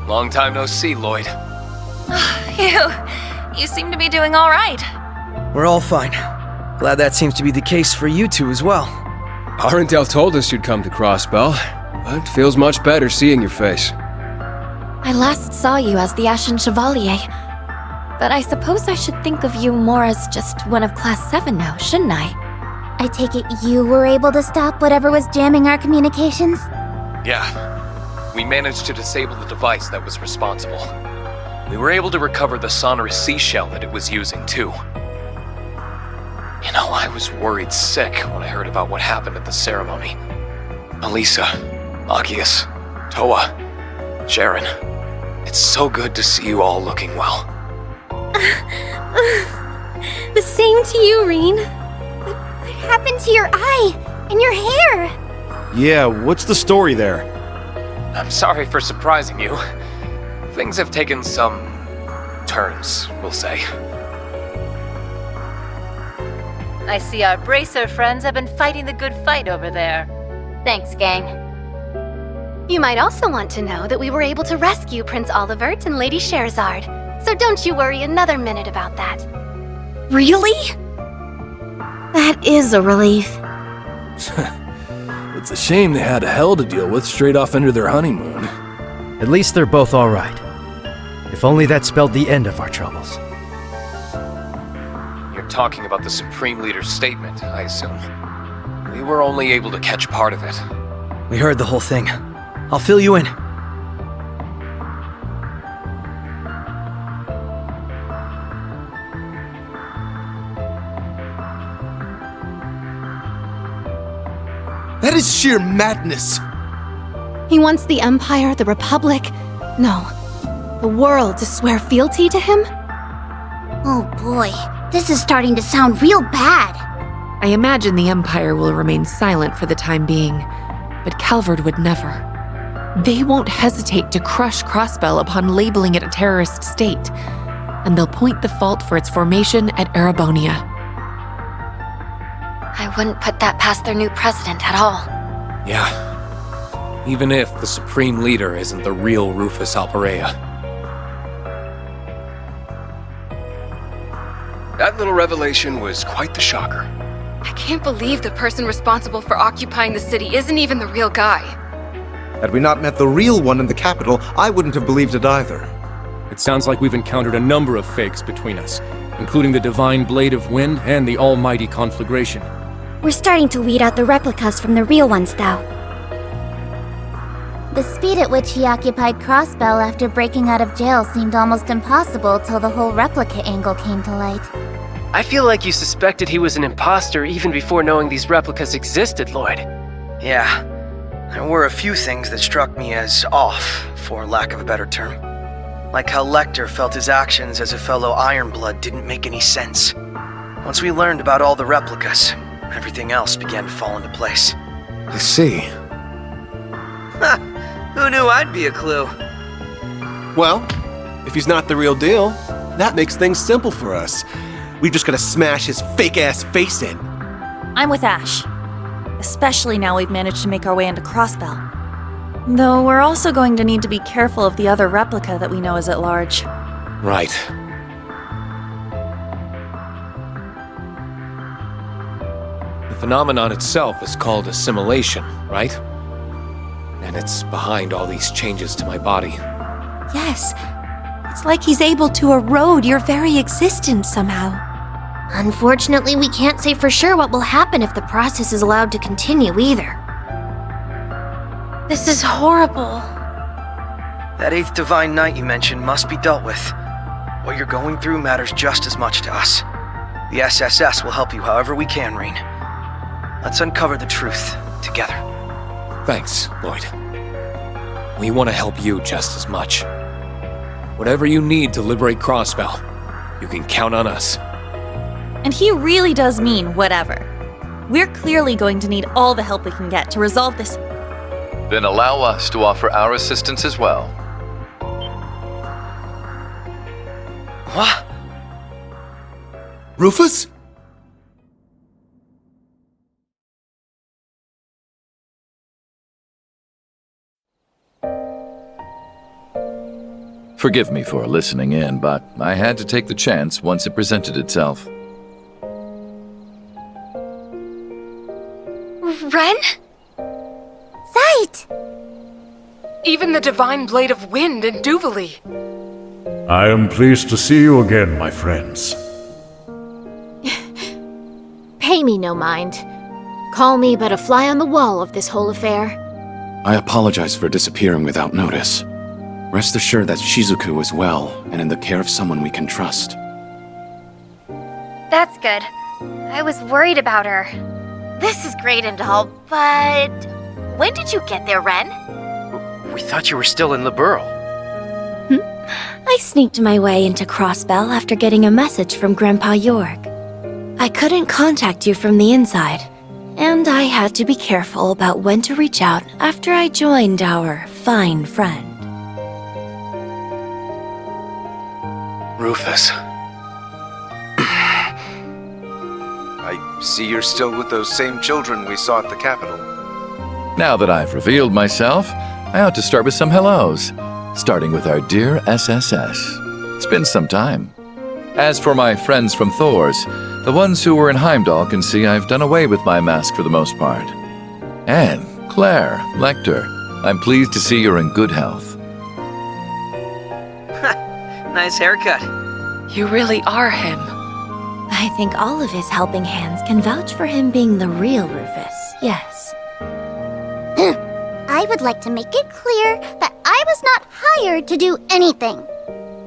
Long time no see, Lloyd. You seem to be doing all right. We're all fine. Glad that seems to be the case for you two as well. Our intel told us you'd come to Crossbell, but feels much better seeing your face. I last saw you as the Ashen Chevalier, but I suppose I should think of you more as just one of Class 7 now, shouldn't I? I take it you were able to stop whatever was jamming our communications? Yeah. We managed to disable the device that was responsible. We were able to recover the sonorous seashell that it was using, too. You know, I was worried sick when I heard about what happened at the ceremony. Elisa, Machias, Toa, Sharon. It's so good to see you all looking well. The same to you, Rean. What happened to your eye and your hair? Yeah, what's the story there? I'm sorry for surprising you. Things have taken some turns, we'll say. I see our bracer friends have been fighting the good fight over there. Thanks, gang. You might also want to know that we were able to rescue Prince Olivert and Lady Scheherazade, so don't you worry another minute about that. Really? That is a relief. It's a shame they had hell to deal with straight off into their honeymoon. At least they're both all right. If only that spelled the end of our troubles. You're talking about the Supreme Leader's statement, I assume. We were only able to catch part of it. We heard the whole thing. I'll fill you in. That is sheer madness! He wants the Empire, the Republic, no, the world to swear fealty to him? Oh boy, this is starting to sound real bad. I imagine the Empire will remain silent for the time being, but Calvard would never. They won't hesitate to crush Crossbell upon labeling it a terrorist state, and they'll point the fault for its formation at Erebonia. I wouldn't put that past their new president at all. Yeah. Even if the Supreme Leader isn't the real Rufus Alperea. That little revelation was quite the shocker. I can't believe the person responsible for occupying the city isn't even the real guy. Had we not met the real one in the capital, I wouldn't have believed it either. It sounds like we've encountered a number of fakes between us, including the Divine Blade of Wind and the Almighty Conflagration. We're starting to weed out the replicas from the real ones, though. The speed at which he occupied Crossbell after breaking out of jail seemed almost impossible till the whole replica angle came to light. I feel like you suspected he was an imposter even before knowing these replicas existed, Lloyd. Yeah. There were a few things that struck me as off, for lack of a better term. Like how Lecter felt his actions as a fellow Ironblood didn't make any sense. Once we learned about all the replicas, everything else began to fall into place. I see. Ha! Who knew I'd be a clue? Well, if he's not the real deal, that makes things simple for us. We've just gotta smash his fake-ass face in. I'm with Ash. Especially now we've managed to make our way into Crossbell. Though we're also going to need to be careful of the other replica that we know is at large. Right. The phenomenon itself is called assimilation, right? And it's behind all these changes to my body. Yes. It's like he's able to erode your very existence somehow. Unfortunately, we can't say for sure what will happen if the process is allowed to continue either. This is horrible. That 8th Divine Night you mentioned must be dealt with. What you're going through matters just as much to us. The SSS will help you however we can, Rean. Let's uncover the truth together. Thanks, Lloyd. We want to help you just as much. Whatever you need to liberate Crossbell, you can count on us. And he really does mean whatever. We're clearly going to need all the help we can get to resolve this. Then allow us to offer our assistance as well. What? Rufus? Forgive me for listening in, but I had to take the chance once it presented itself. Ren? Sight! Even the Divine Blade of Wind and Duvalie. I am pleased to see you again, my friends. Pay me no mind. Call me but a fly on the wall of this whole affair. I apologize for disappearing without notice. Rest assured that Shizuku is well and in the care of someone we can trust. That's good. I was worried about her. This is great and all, but... When did you get there, Ren? We thought you were still in the Liberl. I sneaked my way into Crossbell after getting a message from Grandpa York. I couldn't contact you from the inside, and I had to be careful about when to reach out after I joined our fine friend. Rufus. I see you're still with those same children we saw at the Capitol. Now that I've revealed myself, I ought to start with some hellos, starting with our dear SSS. It's been some time. As for my friends from Thor's, the ones who were in Heimdall can see I've done away with my mask for the most part. And Claire, Lecter, I'm pleased to see you're in good health. Nice haircut. You really are him. I think all of his helping hands can vouch for him being the real Rufus, yes. I would like to make it clear that I was not hired to do anything.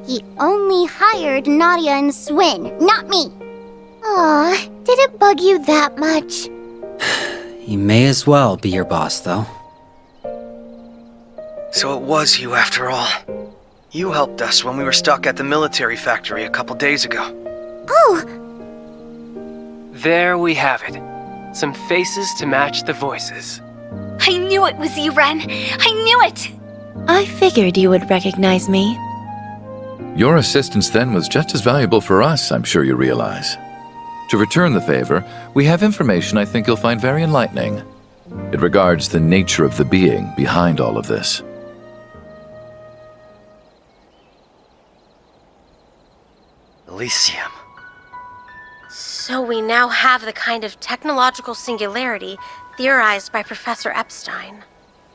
He only hired Nadia and Swin, not me. Aw, did it bug you that much? He may as well be your boss, though. So it was you after all. You helped us when we were stuck at the military factory a couple days ago. Oh! There we have it. Some faces to match the voices. I knew it was you, Ren. I knew it! I figured you would recognize me. Your assistance then was just as valuable for us, I'm sure you realize. To return the favor, we have information I think you'll find very enlightening. It regards the nature of the being behind all of this. Elysium. So we now have the kind of technological singularity theorized by Professor Epstein.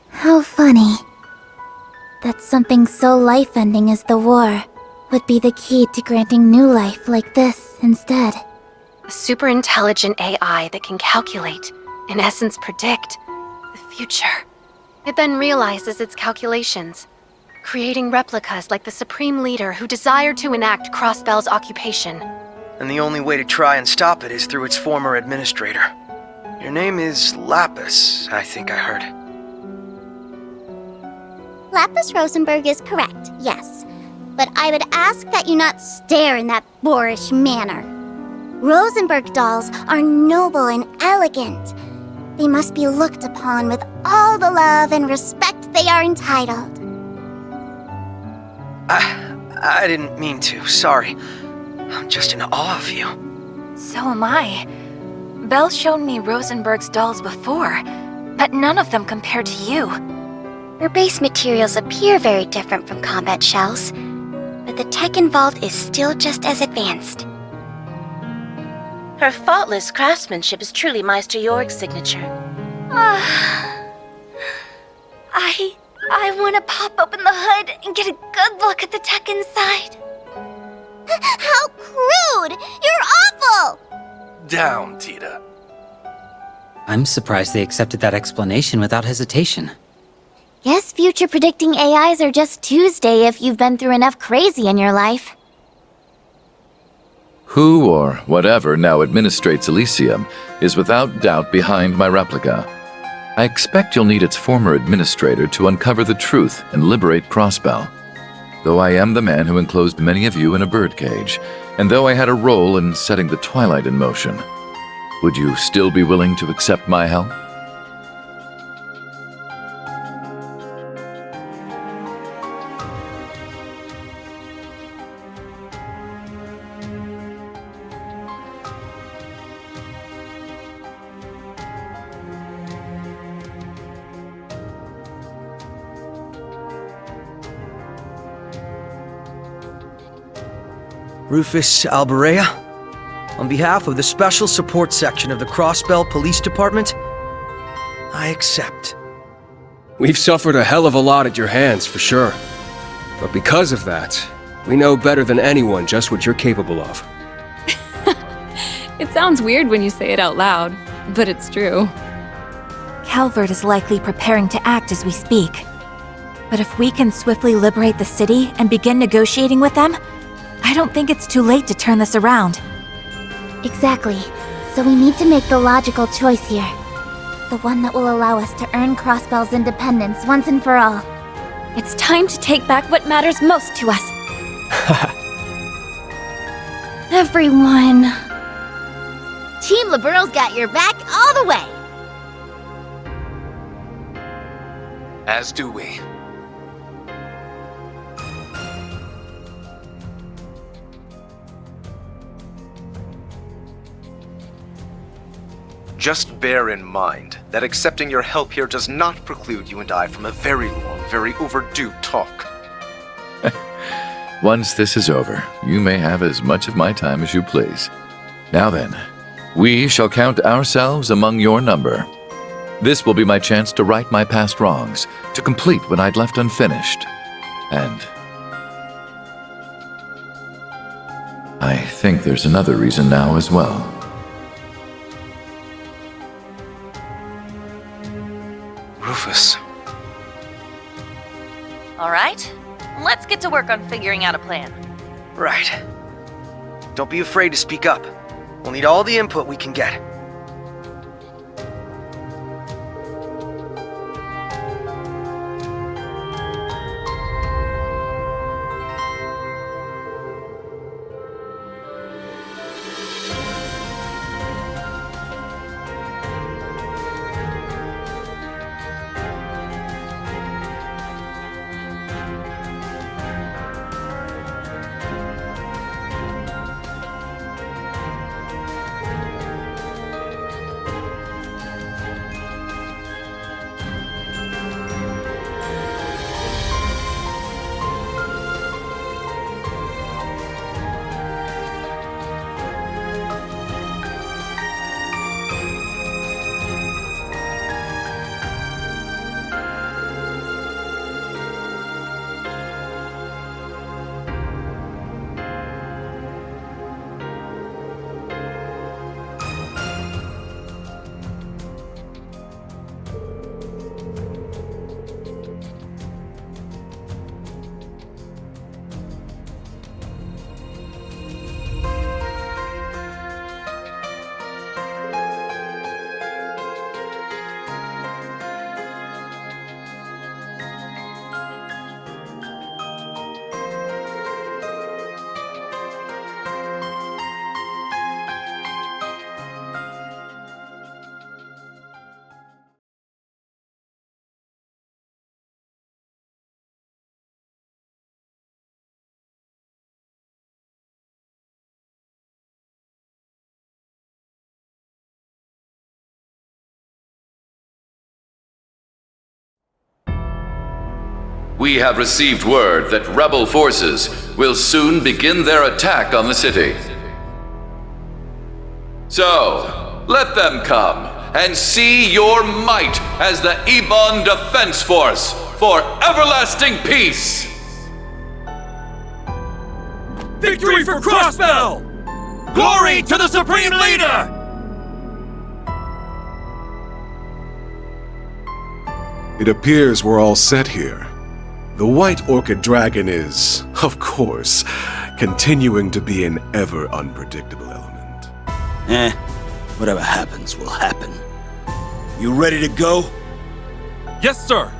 How funny. That something so life-ending as the war would be the key to granting new life like this instead. A super-intelligent AI that can calculate, in essence predict, the future. It then realizes its calculations, creating replicas like the Supreme Leader who desire to enact Crossbell's occupation. And the only way to try and stop it is through its former administrator. Your name is Lapis, I think I heard. Lapis Rosenberg is correct, yes. But I would ask that you not stare in that boorish manner. Rosenberg dolls are noble and elegant. They must be looked upon with all the love and respect they are entitled. I didn't mean to, sorry. I'm just in awe of you. So am I. Belle showed me Rosenberg's dolls before, but none of them compared to you. Her base materials appear very different from combat shells, but the tech involved is still just as advanced. Her faultless craftsmanship is truly Meister Jorg's signature. I want to pop open the hood and get a good look at the tech inside. How crude! You're awful! Down, Tita. I'm surprised they accepted that explanation without hesitation. Guess future predicting AIs are just Tuesday if you've been through enough crazy in your life. Who or whatever now administrates Elysium is without doubt behind my replica. I expect you'll need its former administrator to uncover the truth and liberate Crossbell. Though I am the man who enclosed many of you in a birdcage, and though I had a role in setting the Twilight in motion, would you still be willing to accept my help? Rufus Alberea, on behalf of the Special Support Section of the Crossbell Police Department, I accept. We've suffered a hell of a lot at your hands, for sure. But because of that, we know better than anyone just what you're capable of. It sounds weird when you say it out loud, but it's true. Calvert is likely preparing to act as we speak. But if we can swiftly liberate the city and begin negotiating with them, I don't think it's too late to turn this around. Exactly. So we need to make the logical choice here. The one that will allow us to earn Crossbell's independence once and for all. It's time to take back what matters most to us. Everyone. Team Libero's got your back all the way. As do we. Just bear in mind that accepting your help here does not preclude you and I from a very long, very overdue talk. Once this is over, you may have as much of my time as you please. Now then, we shall count ourselves among your number. This will be my chance to right my past wrongs, to complete what I'd left unfinished. And I think there's another reason now as well. Rufus. All right, let's get to work on figuring out a plan. Right. Don't be afraid to speak up. We'll need all the input we can get. We have received word that rebel forces will soon begin their attack on the city. So, let them come and see your might as the Ebon Defense Force for everlasting peace! Victory for Crossbell! Glory to the Supreme Leader! It appears we're all set here. The White Orchid Dragon is, of course, continuing to be an ever unpredictable element. Whatever happens will happen. You ready to go? Yes, sir!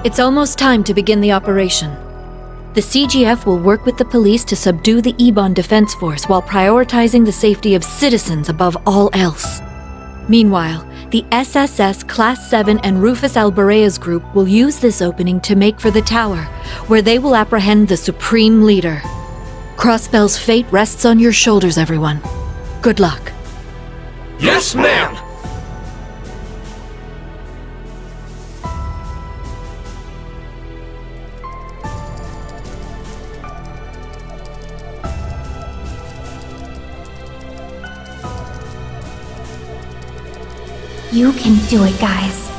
It's almost time to begin the operation. The CGF will work with the police to subdue the Ebon Defense Force while prioritizing the safety of citizens above all else. Meanwhile, the SSS Class 7 and Rufus Albarea's group will use this opening to make for the tower, where they will apprehend the Supreme Leader. Crossbell's fate rests on your shoulders, everyone. Good luck. Yes, ma'am! You can do it, guys.